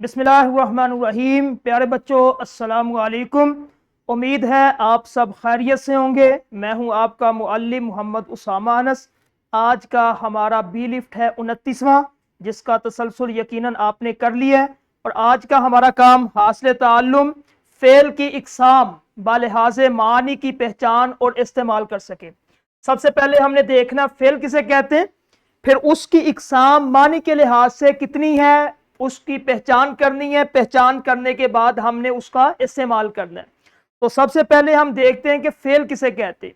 बिस्मिल्लाहिर्रहमानिर्रहीम। प्यारे बच्चों, अस्सलाम वालेकुम। उम्मीद है आप सब खैरियत से होंगे। मैं हूं आपका मुअल्लिम मोहम्मद उसामा अनस। आज का हमारा बी लिफ्ट है 29वां, जिसका तसलसल यकीनन आपने कर लिया है। और आज का हमारा काम हासिल ताल्लुम फेल की इकसाम बालिहाज मानी की पहचान और इस्तेमाल कर सके। सबसे पहले हमने देखना फेल किसे कहते हैं, फिर उसकी इकसाम मानी के लिहाज से कितनी है उसकी पहचान करनी है। पहचान करने के बाद हमने उसका इस्तेमाल करना है। तो सबसे पहले हम देखते हैं कि फेल किसे कहते हैं।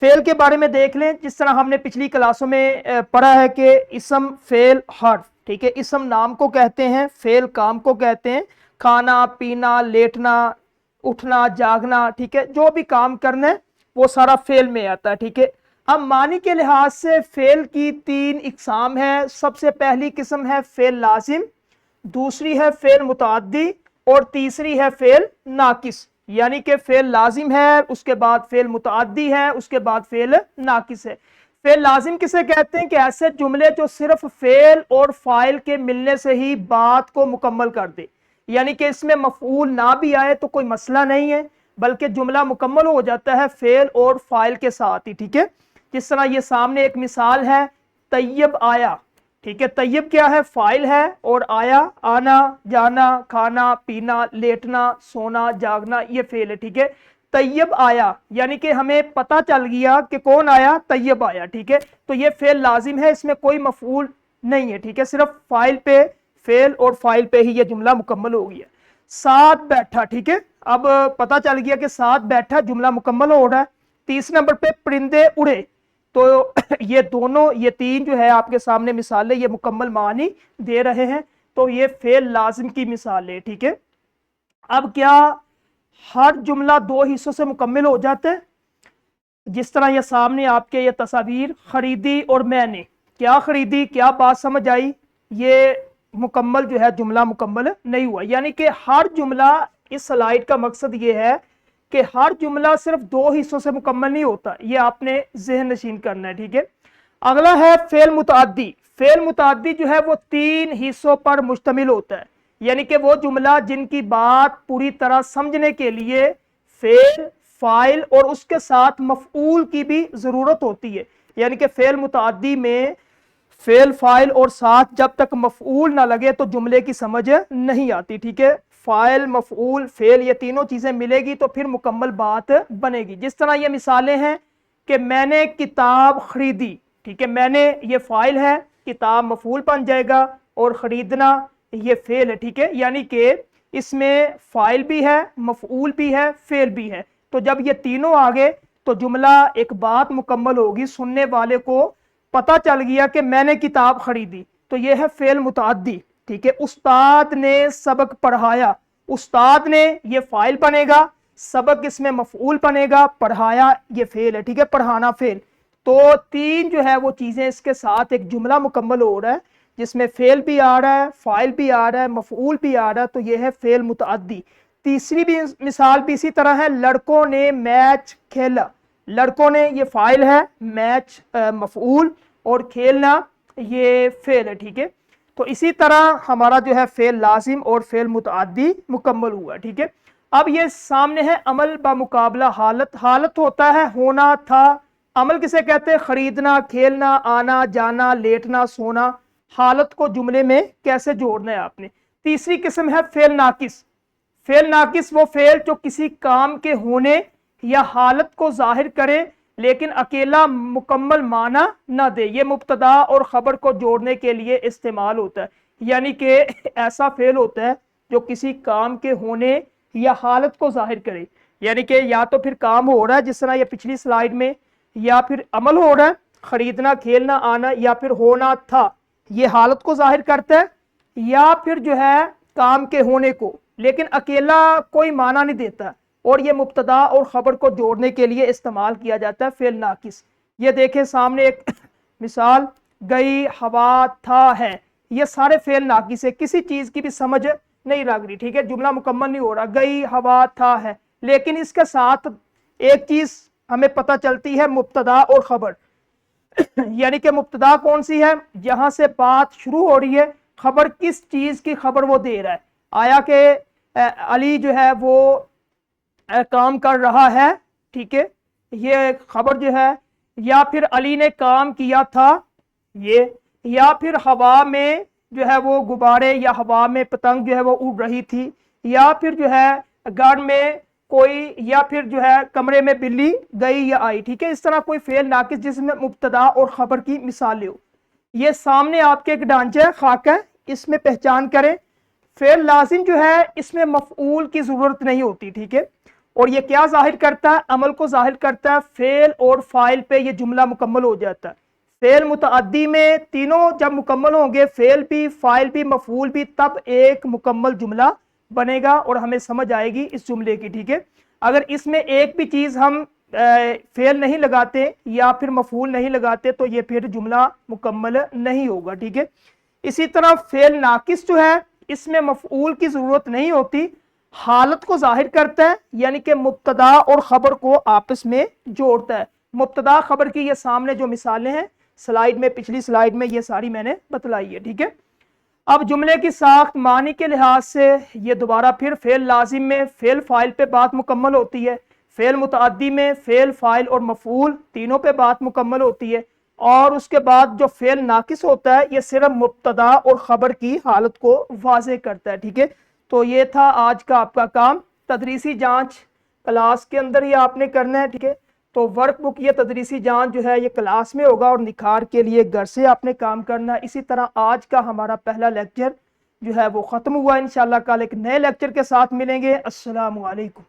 फेल के बारे में देख लें। जिस तरह हमने पिछली क्लासों में पढ़ा है कि इसम फेल हर्फ, ठीक है, इसम नाम को कहते हैं, फेल काम को कहते हैं। खाना पीना लेटना उठना जागना, ठीक है, जो भी काम करना है वो सारा फेल में आता है, ठीक है। अब मानी के लिहाज से फेल की तीन इकसाम है। सबसे पहली किस्म है फेल लाजिम, दूसरी है फेल मुताद्दी और तीसरी है फेल नाकिस। यानी कि फेल लाजिम है, उसके बाद फेल मुताद्दी है, उसके बाद फेल नाकिस है। फेल लाजिम किसे कहते हैं कि ऐसे जुमले जो सिर्फ फेल और फाइल के मिलने से ही बात को मुकम्मल कर दे। यानी कि इसमें मफऊल ना भी आए तो कोई मसला नहीं है, बल्कि जुमला मुकम्मल हो जाता है फेल और फाइल के साथ ही, ठीक है। जिस तरह ये सामने एक मिसाल है, तैयब आया, ठीक है। तैयब क्या है? फाइल है, और आया आना जाना खाना पीना लेटना सोना जागना, ये फेल है, ठीक है। तैयब आया यानी कि हमें पता चल गया कि कौन आया, तैयब आया, ठीक है। तो ये फेल लाजिम है, इसमें कोई मफूल नहीं है, ठीक है। सिर्फ फाइल पे, फेल और फाइल पे ही ये जुमला मुकम्मल हो गया। साथ बैठा, ठीक है। अब पता चल गया कि साथ बैठा, जुमला मुकम्मल हो रहा है। तीसरे नंबर पे परिंदे उड़े। तो ये दोनों, ये तीन जो है आपके सामने मिसालें, ये मुकम्मल मानी दे रहे हैं। तो ये फेल लाजिम की मिसाल है, ठीक है। अब क्या हर जुमला दो हिस्सों से मुकम्मल हो जाता है? जिस तरह ये सामने आपके ये तस्वीर, खरीदी और मैंने, क्या खरीदी, क्या बात समझ आई? ये मुकम्मल जो है जुमला मुकम्मल नहीं हुआ। यानी कि हर जुमला, इस स्लाइड का मकसद ये है कि हर जुमला सिर्फ दो हिस्सों से मुकम्मल नहीं होता। ये आपने ज़हन नशीन करना है, ठीक है। अगला है फेल मुताद्दी। फेल मुताद्दी जो है वो तीन हिस्सों पर मुश्तमिल होता है। यानी कि वो जुमला जिनकी बात पूरी तरह समझने के लिए फेल, फाइल और उसके साथ मफऊल की भी जरूरत होती है। यानी कि फेल मुताद्दी में फेल, फाइल और साथ जब तक मफऊल ना लगे तो जुमले की समझ नहीं आती, ठीक है। फाइल, मफऊल, फेल, ये तीनों चीजें मिलेगी तो फिर मुकम्मल बात बनेगी। जिस तरह ये मिसालें हैं कि मैंने किताब खरीदी, ठीक है। मैंने ये फाइल है, किताब मफऊल बन जाएगा, और खरीदना ये फेल है, ठीक है। यानी कि इसमें फाइल भी है, मफऊल भी है, फेल भी है। तो जब ये तीनों आ गए तो जुमला, एक बात मुकम्मल होगी। सुनने वाले को पता चल गया कि मैंने किताब खरीदी, तो यह है फेल मुताद्दी, ठीक है। उस्ताद ने सबक पढ़ाया, उस्ताद ने ये फाइल बनेगा, सबक इसमें मफऊल बनेगा, पढ़ाया ये फेल है, ठीक है, पढ़ाना फेल। तो तीन जो है वो चीजें इसके साथ एक जुमला मुकम्मल हो रहा है, जिसमें फेल भी आ रहा है, फाइल भी आ रहा है, मफऊल भी आ रहा है। तो यह है फेल मुताद्दी। तीसरी भी मिसाल भी इसी तरह है, लड़कों ने मैच खेला। लड़कों ने ये फाइल है, मैच मफऊल, और खेलना ये फेल है, ठीक है। तो इसी तरह हमारा जो है फेल लाजिम और फेल मुताद्दी मुकम्मल हुआ, ठीक है। अब ये सामने है अमल बमुकाबला हालत। हालत होता है होना था। अमल किसे कहते हैं? खरीदना, खेलना, आना जाना लेटना सोना। हालत को जुमले में कैसे जोड़ना है आपने। तीसरी किस्म है फेल नाकिस। फेल नाकिस वो फेल जो किसी काम के होने या हालत को जाहिर करे लेकिन अकेला मुकम्मल माना ना दे। ये मुब्तदा और खबर को जोड़ने के लिए इस्तेमाल होता है। यानी कि ऐसा फेल होता है जो किसी काम के होने या हालत को जाहिर करे। यानी कि या तो फिर काम हो रहा है, जिस तरह ये पिछली स्लाइड में, या फिर अमल हो रहा है, खरीदना खेलना आना, या फिर होना था, ये हालत को जाहिर करता है, या फिर जो है काम के होने को, लेकिन अकेला कोई माना नहीं देता। और ये मुब्तदा और खबर को जोड़ने के लिए इस्तेमाल किया जाता है फेल नाकिस। ये देखें सामने एक मिसाल, गई, हवा, था, है, ये सारे फेल नाकिस है। किसी चीज की भी समझ नहीं लग रही, ठीक है, जुमला मुकम्मल नहीं हो रहा। गई, हवा, था, है, लेकिन इसके साथ एक चीज हमें पता चलती है, मुब्तदा और खबर। यानी कि मुब्तदा कौन सी है, जहां से बात शुरू हो रही है, खबर किस चीज की खबर वो दे रहा है। آیا کہ علی جو ہے وہ کام کر رہا ہے، ٹھیک ہے، یہ خبر جو ہے، یا پھر علی نے کام کیا تھا یہ، یا پھر ہوا میں جو ہے وہ غبارے یا ہوا میں پتنگ جو ہے وہ اڑ رہی تھی، یا پھر جو ہے گھر میں کوئی، یا پھر جو ہے کمرے میں بلی گئی یا آئی، ٹھیک ہے، اس طرح کوئی فعل ناقص جس میں مبتدا اور خبر کی مثالیں ہو۔ یہ سامنے آپ کے ایک ڈھانچہ خاکہ ہے، اس میں پہچان کریں۔ فعل لازم جو ہے اس میں مفعول کی ضرورت نہیں ہوتی، ٹھیک ہے، اور یہ کیا ظاہر کرتا ہے؟ عمل کو ظاہر کرتا ہے، فعل اور فاعل پہ یہ جملہ مکمل ہو جاتا ہے۔ فعل متعدی میں تینوں جب مکمل ہوں گے، فعل بھی، فاعل بھی، مفعول بھی، تب ایک مکمل جملہ بنے گا اور ہمیں سمجھ آئے گی اس جملے کی، ٹھیک ہے۔ اگر اس میں ایک بھی چیز ہم فعل نہیں لگاتے یا پھر مفعول نہیں لگاتے تو یہ پھر جملہ مکمل نہیں ہوگا، ٹھیک ہے۔ اسی طرح فعل ناقص جو ہے اس میں مفعول کی ضرورت نہیں ہوتی، حالت کو ظاہر کرتا ہے، یعنی کہ مبتدا اور خبر کو آپس میں جوڑتا ہے۔ مبتدا خبر کی یہ سامنے جو مثالیں ہیں سلائیڈ میں، پچھلی سلائیڈ میں یہ ساری میں نے بتلائی ہے، ٹھیک ہے۔ اب جملے کی ساخت معنی کے لحاظ سے یہ دوبارہ پھر فعل لازم میں فعل فاعل پہ بات مکمل ہوتی ہے، فعل متعدی میں فعل فاعل اور مفعول تینوں پہ بات مکمل ہوتی ہے، اور اس کے بعد جو فعل ناقص ہوتا ہے یہ صرف مبتدا اور خبر کی حالت کو واضح کرتا ہے، ٹھیک ہے۔ تو یہ تھا آج کا آپ کا کام، تدریسی جانچ کلاس کے اندر ہی آپ نے کرنا ہے، ٹھیک ہے۔ تو ورک بک یہ تدریسی جانچ جو ہے یہ کلاس میں ہوگا اور نکھار کے لیے گھر سے آپ نے کام کرنا ہے۔ اسی طرح آج کا ہمارا پہلا لیکچر جو ہے وہ ختم ہوا، انشاءاللہ کل ایک نئے لیکچر کے ساتھ ملیں گے۔ السلام علیکم۔